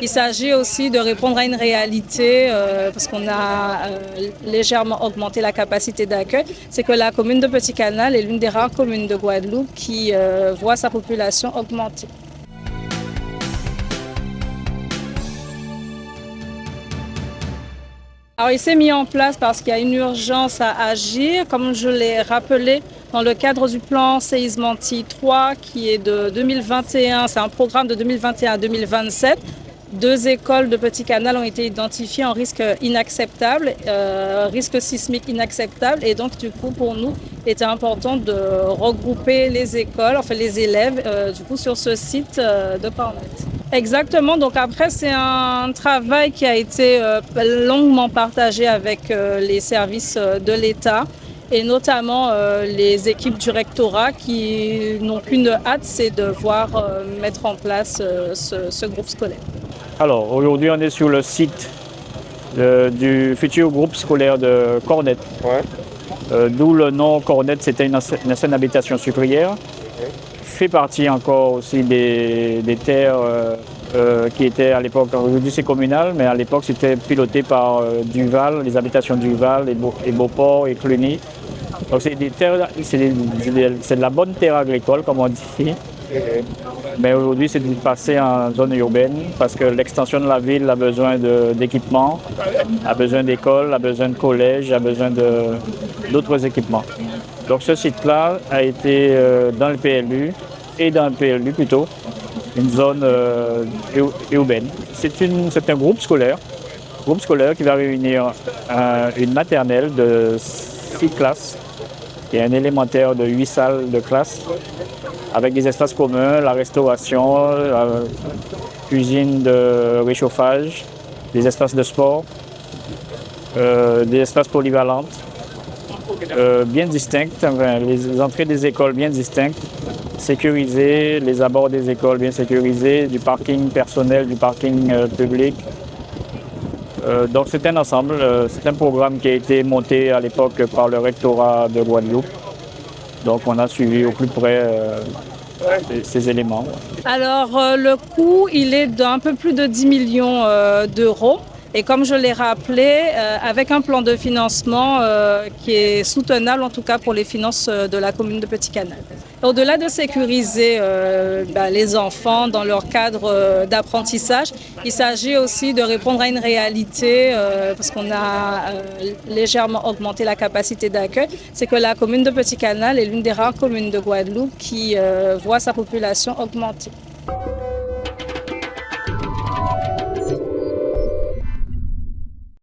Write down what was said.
Il s'agit aussi de répondre à une réalité, parce qu'on a légèrement augmenté la capacité d'accueil. C'est que la commune de Petit-Canal est l'une des rares communes de Guadeloupe qui voit sa population augmenter. Alors, il s'est mis en place parce qu'il y a une urgence à agir. Comme je l'ai rappelé, dans le cadre du plan Séisme Antilles 3, qui est de 2021, c'est un programme de 2021 à 2027. 2 écoles de Petit-Canal ont été identifiées en risque inacceptable, risque sismique inacceptable. Et donc, du coup, pour nous, il était important de regrouper les écoles, enfin les élèves, du coup, sur ce site de Cornette. Exactement, donc après c'est un travail qui a été longuement partagé avec les services de l'État et notamment les équipes du rectorat qui n'ont qu'une hâte, c'est de voir mettre en place ce groupe scolaire. Alors aujourd'hui on est sur le site du futur groupe scolaire de Cornette, d'où le nom Cornette, c'était une ancienne habitation sucrière. Fait partie encore aussi des terres qui étaient à l'époque, aujourd'hui c'est communal, mais à l'époque c'était piloté par Duval, les habitations Duval et Beauport et Cluny. Donc c'est des terres, c'est de la bonne terre agricole comme on dit. Mais aujourd'hui c'est passé en zone urbaine parce que l'extension de la ville a besoin d'équipements, a besoin d'écoles, a besoin de collèges, a besoin d'autres équipements. Donc ce site-là a été dans le PLU et dans le PLU plutôt, une zone urbaine. C'est un groupe scolaire qui va réunir une maternelle de 6 classes et un élémentaire de 8 salles de classe avec des espaces communs, la restauration, la cuisine de réchauffage, des espaces de sport, des espaces polyvalents. Bien distinctes, enfin, les entrées des écoles bien distinctes, sécurisées, les abords des écoles bien sécurisés, du parking personnel, du parking public. Donc c'est un ensemble, c'est un programme qui a été monté à l'époque par le rectorat de Guadeloupe. Donc on a suivi au plus près ces éléments. Alors le coût, il est d'un peu plus de 10 millions d'euros. Et comme je l'ai rappelé, avec un plan de financement qui est soutenable, en tout cas pour les finances de la commune de Petit-Canal. Au-delà de sécuriser les enfants dans leur cadre d'apprentissage, il s'agit aussi de répondre à une réalité, parce qu'on a légèrement augmenté la capacité d'accueil. C'est que la commune de Petit-Canal est l'une des rares communes de Guadeloupe qui voit sa population augmenter.